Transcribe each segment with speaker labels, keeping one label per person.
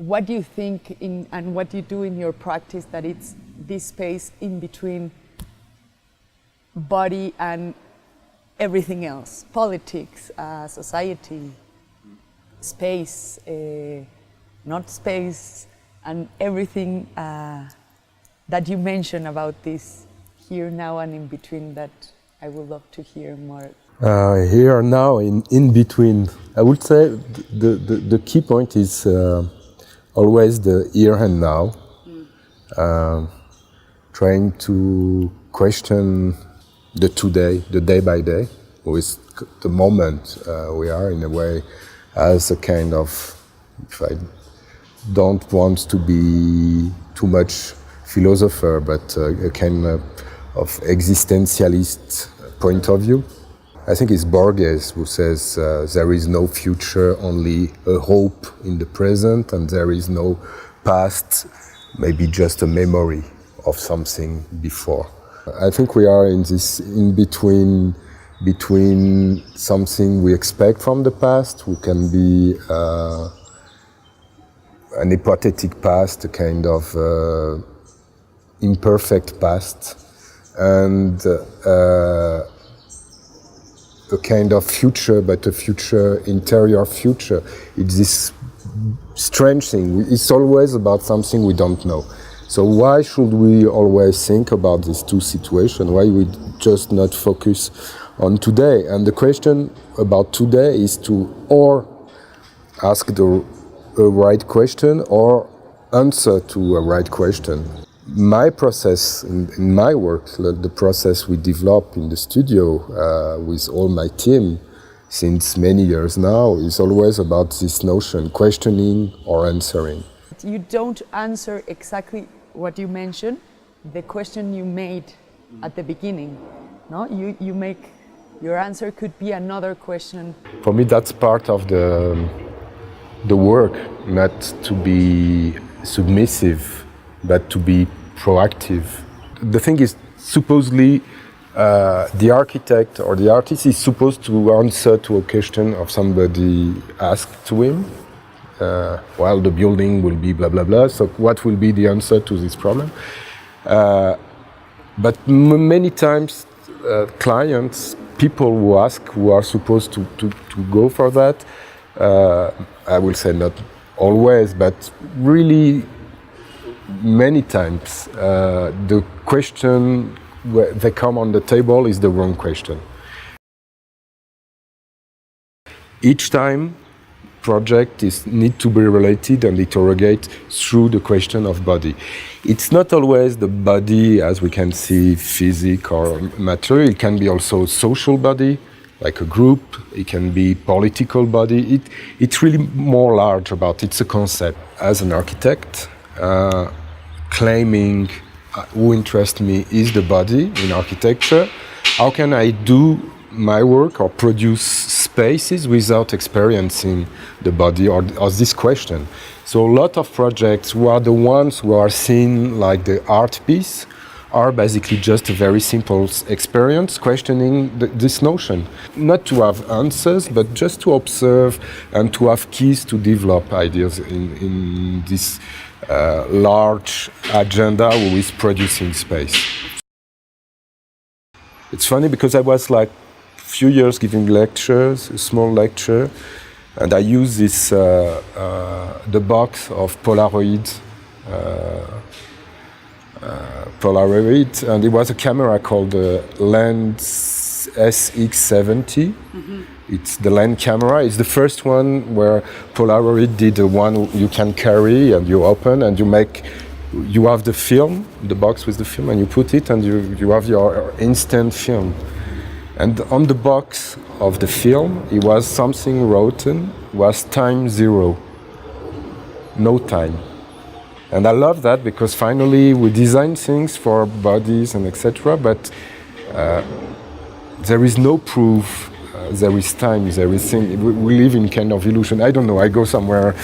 Speaker 1: what do you think and what you do in your practice that it's this space in between body and everything else, politics, society, space, not space, and everything that you mentioned about this here, now, and in between, that I would love to hear more.
Speaker 2: Here, now, in between, I would say the key point is always the here and now, trying to question the today, the day by day, with the moment we are, in a way, as a kind of, if I don't want to be too much philosopher, but a kind of existentialist point of view. I think it's Borges who says there is no future, only a hope in the present, and there is no past, maybe just a memory of something before. I think we are in this in between something we expect from the past, who can be an hypothetic past, a kind of imperfect past, and a kind of future, but a future, interior future. It's this strange thing. It's always about something we don't know. So why should we always think about these two situations? Why we just not focus on today? And the question about today is to or ask the right question or answer to a right question. My process in my work, the process we develop in the studio with all my team since many years now, is always about this notion, questioning or answering.
Speaker 1: You don't answer exactly what you mentioned, the question you made at the beginning. No, you make your answer could be another question.
Speaker 2: For me, that's part of the work, not to be submissive, but to be proactive. The thing is, supposedly, the architect or the artist is supposed to answer to a question of somebody asked to him. Well, the building will be blah, blah, blah, so what will be the answer to this problem? But many times, clients, people who ask, who are supposed to go for that, I will say not always, but really many times, the question where they come on the table is the wrong question. Each time, project need to be related and interrogate through the question of body. It's not always the body as we can see, physical or material. It can be also social body, like a group. It can be political body. It's really more large about. It's a concept. As an architect, claiming who interests me is the body in architecture. How can I do my work or produce spaces without experiencing the body or this question? So a lot of projects who are the ones who are seen like the art piece are basically just a very simple experience questioning this notion. Not to have answers, but just to observe and to have keys to develop ideas in this large agenda who is producing space. It's funny because I was like few years giving lectures, a small lecture, and I use this the box of Polaroid, and it was a camera called the Lens SX70. Mm-hmm. It's the lens camera. It's the first one where Polaroid did the one you can carry and you open and you have the film, the box with the film, and you put it and you have your instant film. And on the box of the film, it was something written, was time zero, no time. And I love that because finally we design things for bodies and etc. But there is no proof, there is time, there is thing. We live in kind of illusion. I don't know, I go somewhere.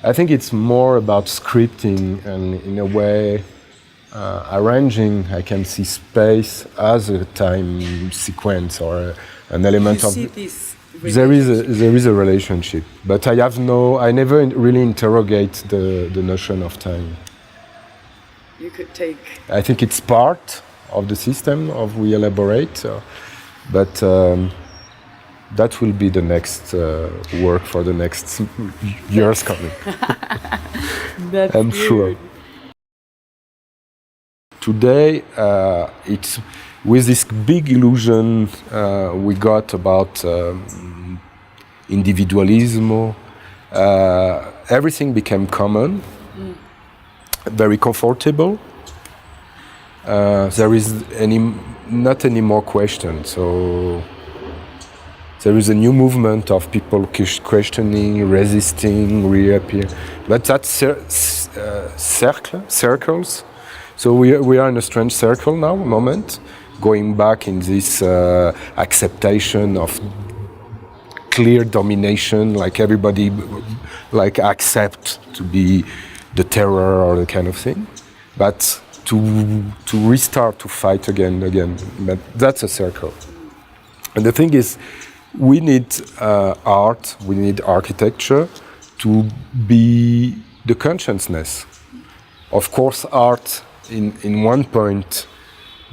Speaker 2: I think it's more about scripting and in a way arranging, I can see space as a time sequence or an element of...
Speaker 1: You see this
Speaker 2: There is a relationship, but I never really interrogate the notion of time.
Speaker 1: You could take.
Speaker 2: I think it's part of the system of we elaborate, but that will be the next work for the next years coming.
Speaker 1: That's
Speaker 2: I'm
Speaker 1: good.
Speaker 2: sure. Today, it's with this big illusion we got about individualismo. Everything became common, very comfortable. There is not any more question. So there is a new movement of people questioning, resisting, reappear. But that's circles. So we are in a strange circle now, moment, going back in this acceptation of clear domination, like everybody accept to be the terror or the kind of thing, but to restart to fight again. But that's a circle. And the thing is, we need art, we need architecture to be the consciousness. Of course, art in one point,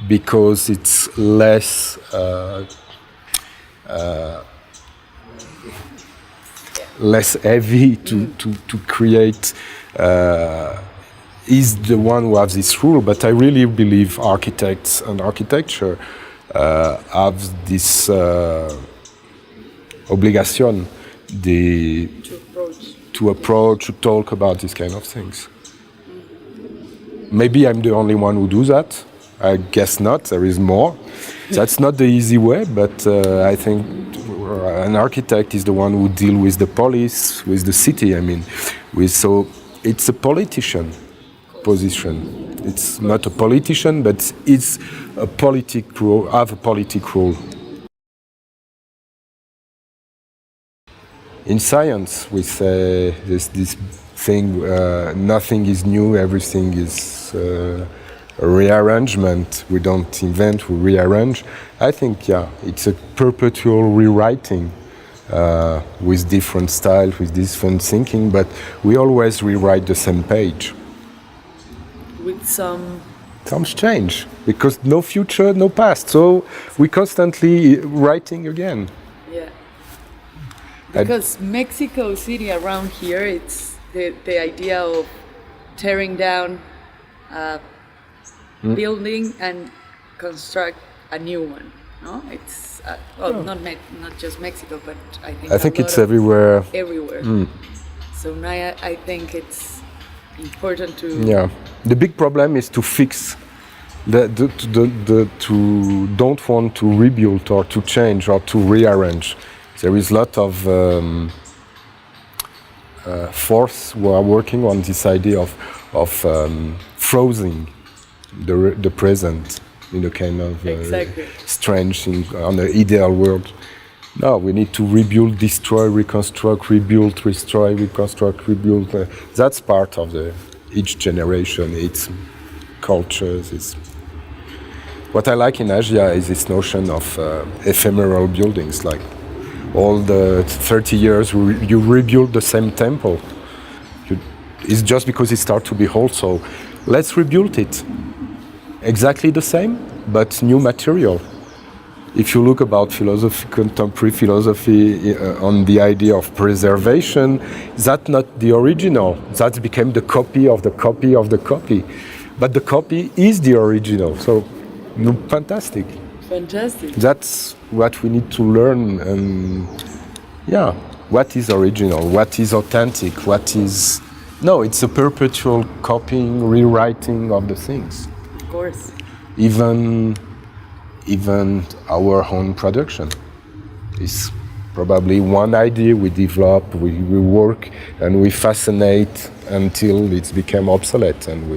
Speaker 2: because it's less heavy to create, is the one who has this rule. But I really believe architects and architecture have this obligation to approach, to talk about these kind of things. Maybe I'm the only one who does that. I guess not. There is more. That's not the easy way, but I think an architect is the one who deals with the police, with the city. I mean, so it's a politician position. It's not a politician, but it's a politic role. Have a politic role. In science, we say this thing: nothing is new. Everything is a rearrangement. We don't invent, we rearrange. I think, it's a perpetual rewriting with different styles, with different thinking, but we always rewrite the same page.
Speaker 1: With some
Speaker 2: change, because no future, no past. So we constantly writing again.
Speaker 1: Yeah. Because Mexico City around here, it's the idea of tearing down building and construct a new one. No, it's not just Mexico, but I think
Speaker 2: it's everywhere.
Speaker 1: Everywhere. So now I think it's important to.
Speaker 2: Yeah, the big problem is to fix to don't want to rebuild or to change or to rearrange. There is a lot of force who are working on this idea of freezing the present in a kind of strange thing on the ideal world. No, we need to rebuild, destroy, reconstruct, rebuild, destroy, reconstruct, rebuild. That's part of each generation, its cultures. What I like in Asia is this notion of ephemeral buildings, like all the 30 years you rebuild the same temple. It's just because it starts to be old, so let's rebuild it. Exactly the same, but new material. If you look about philosophy, contemporary philosophy, on the idea of preservation, that's not the original. That became the copy of the copy of the copy. But the copy is the original, so fantastic.
Speaker 1: Fantastic.
Speaker 2: That's what we need to learn. And what is original? What is authentic? What is... No, it's a perpetual copying, rewriting of the things.
Speaker 1: Of course.
Speaker 2: Even our own production is probably one idea we develop, we work, and we fascinate until it's become obsolete and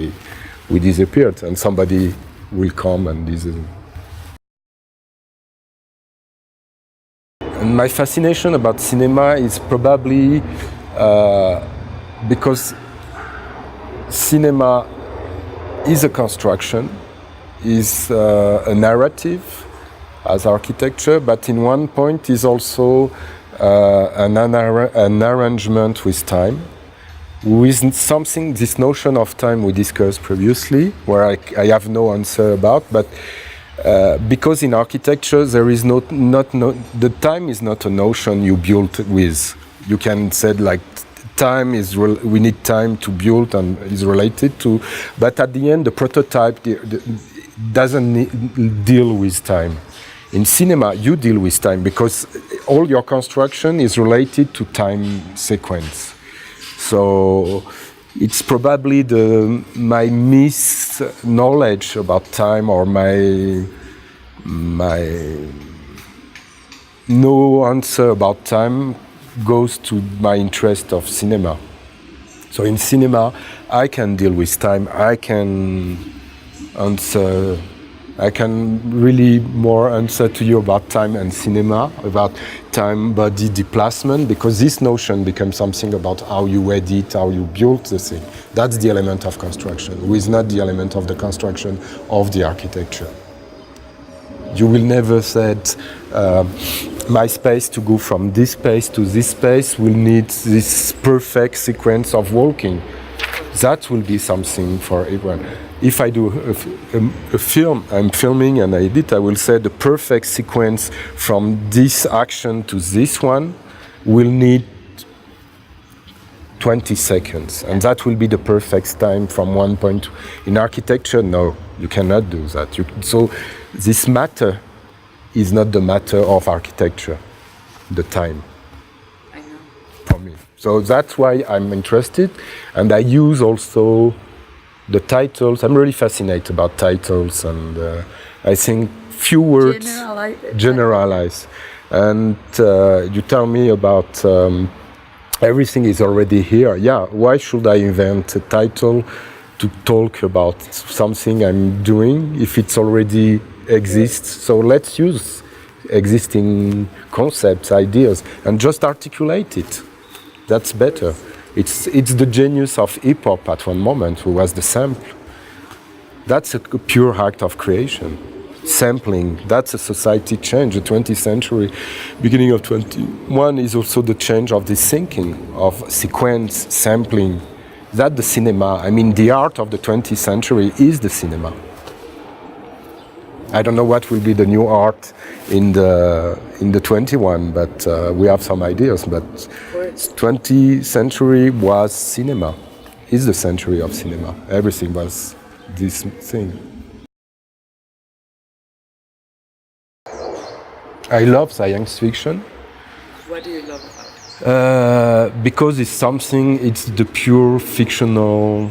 Speaker 2: we disappeared, and somebody will come and disappear. And my fascination about cinema is probably because cinema is a construction, is a narrative, as architecture, but in one point is also an arrangement with time, with something, this notion of time we discussed previously, where I have no answer about, but because in architecture there is the time is not a notion you build with. You can say like time is we need time to build and is related to, but at the end the prototype doesn't deal with time. In cinema you deal with time because all your construction is related to time sequence. So it's probably my knowledge about time, or my no answer about time goes to my interest of cinema. So in cinema I can deal with time, I can really more answer to you about time and cinema, about time body displacement, because this notion becomes something about how you edit, how you build the thing. That's the element of construction, which is not the element of the construction of the architecture. You will never say my space to go from this space to this space will need this perfect sequence of walking. That will be something for everyone. If I do a film, I'm filming and I edit, I will say the perfect sequence from this action to this one will need 20 seconds. And that will be the perfect time from one point. In architecture, no, you cannot do that. So this matter is not the matter of architecture, the time.
Speaker 1: I know.
Speaker 2: For me. So that's why I'm interested, and I use also the titles. I'm really fascinated about titles, and I think few words generalize. And you tell me about everything is already here. Yeah, why should I invent a title to talk about something I'm doing if it's already exists? So let's use existing concepts, ideas, and just articulate it. That's better. It's the genius of hip hop at one moment, who was the sample. That's a pure act of creation. Sampling, that's a society change. The 20th century, beginning of 21, is also the change of this thinking of sequence, sampling. That's the cinema. I mean, the art of the 20th century is the cinema. I don't know what will be the new art in the 21, but we have some ideas. But 20th century was cinema, is the century of cinema. Everything was this thing. I love science fiction.
Speaker 1: What do you love about it?
Speaker 2: Because it's something, it's the pure fictional,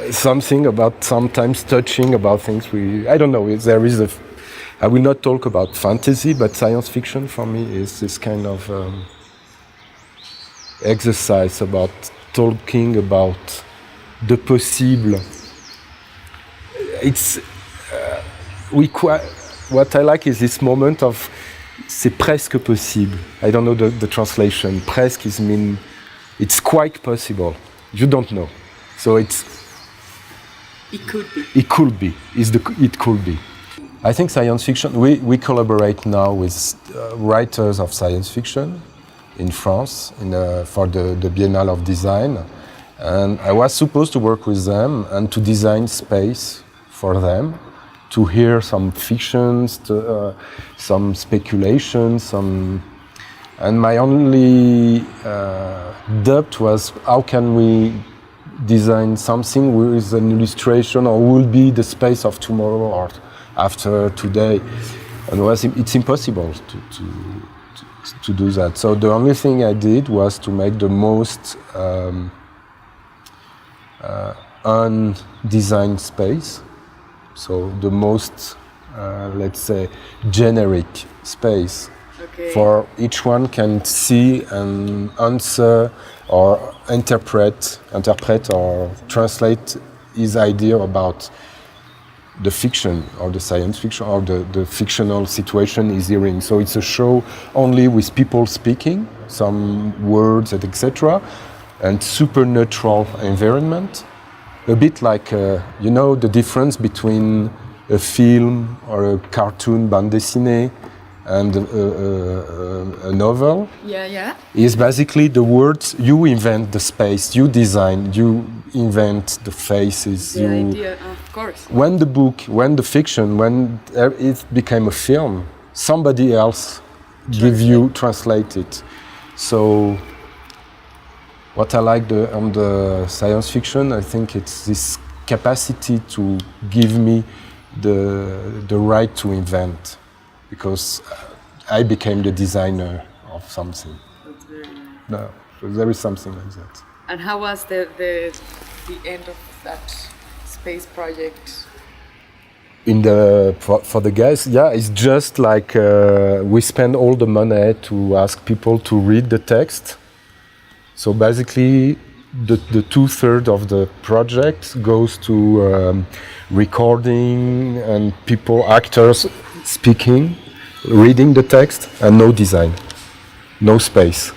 Speaker 2: something about sometimes touching about things I don't know, there is I will not talk about fantasy, but science fiction for me is this kind of exercise about talking about the possible. It's, what I like is this moment of c'est presque possible. I don't know the translation. Presque is mean it's quite possible. You don't know. So it's
Speaker 1: it could be.
Speaker 2: It could be. It could be. I think science fiction. We collaborate now with writers of science fiction in France for the Biennale of Design, and I was supposed to work with them and to design space for them, to hear some fictions, some speculations, and my only doubt was how can we design something with an illustration or will be the space of tomorrow or after today, and it's impossible to do that. So the only thing I did was to make the most undesigned space. So the most, let's say, generic space.
Speaker 1: Okay.
Speaker 2: For each one can see and answer or interpret or translate his idea about the fiction or the science fiction or the fictional situation he's hearing. So it's a show only with people speaking, some words, etc., and supernatural environment. A bit like, the difference between a film or a cartoon, bande dessinée, and a novel.
Speaker 1: Yeah.
Speaker 2: Is basically the words. You invent the space, you design, you invent the faces.
Speaker 1: The idea, of course.
Speaker 2: When the book, when the fiction, when it became a film, somebody else translate it. So what I like on the science fiction, I think it's this capacity to give me the right to invent, because I became the designer of something.
Speaker 1: That's very nice.
Speaker 2: No, so there is something like that.
Speaker 1: And how was the end of that space project?
Speaker 2: For the guys, yeah, it's just like we spend all the money to ask people to read the text. So basically, the 2/3 of the project goes to recording and actors speaking, reading the text, and no design, no space.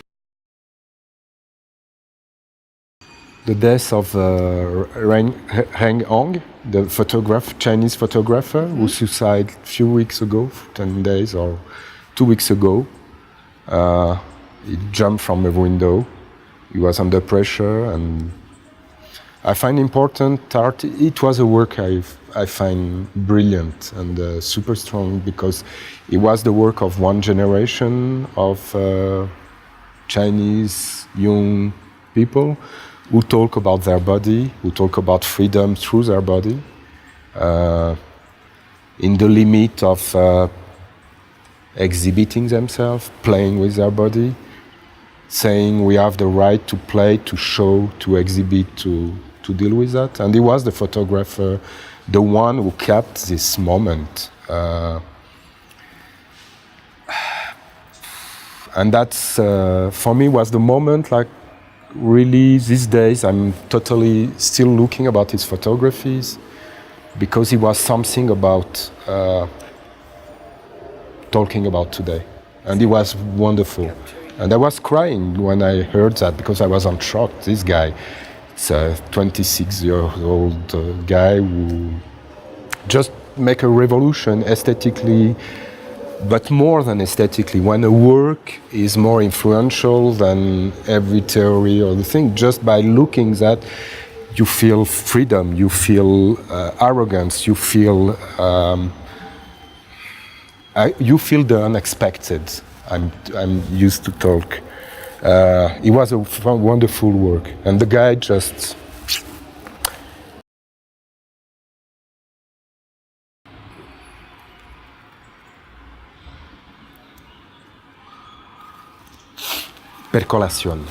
Speaker 2: The death of Heng Hong, the Chinese photographer, who suicided a few weeks ago, 10 days or 2 weeks ago. He jumped from a window. He was under pressure, and I find important art. It was a work I find brilliant and super strong, because it was the work of one generation of Chinese young people who talk about their body, who talk about freedom through their body, in the limit of exhibiting themselves, playing with their body, saying we have the right to play, to show, to exhibit, to deal with that. And he was the photographer, the one who kept this moment. And that's, for me, was the moment, like, really, these days, I'm totally still looking about his photographies, because he was something about talking about today. And he was wonderful. And I was crying when I heard that, because I was on shock. This guy, it's a 26-year-old guy who just make a revolution aesthetically, but more than aesthetically. When a work is more influential than every theory or the thing, just by looking that, you feel freedom, you feel arrogance, you feel the unexpected. I'm used to talk. It was a wonderful work, and the guy just. Percolación.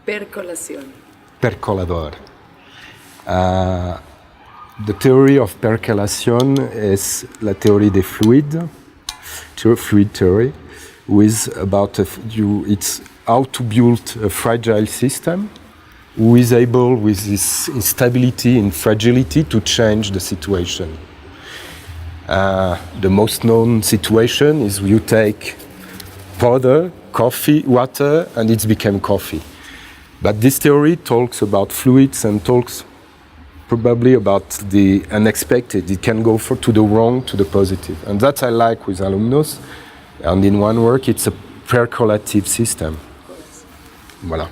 Speaker 1: Percolación.
Speaker 2: Percolador. The theory of percolation is la théorie des fluides, fluid theory, with it's how to build a fragile system who is able, with this instability and fragility, to change the situation. The most known situation is you take powder, coffee, water, and it's become coffee. But this theory talks about fluids and talks probably about the unexpected. It can go to the wrong, to the positive. And that I like with Alumnos. And in one work, it's a percolative system. Voilà.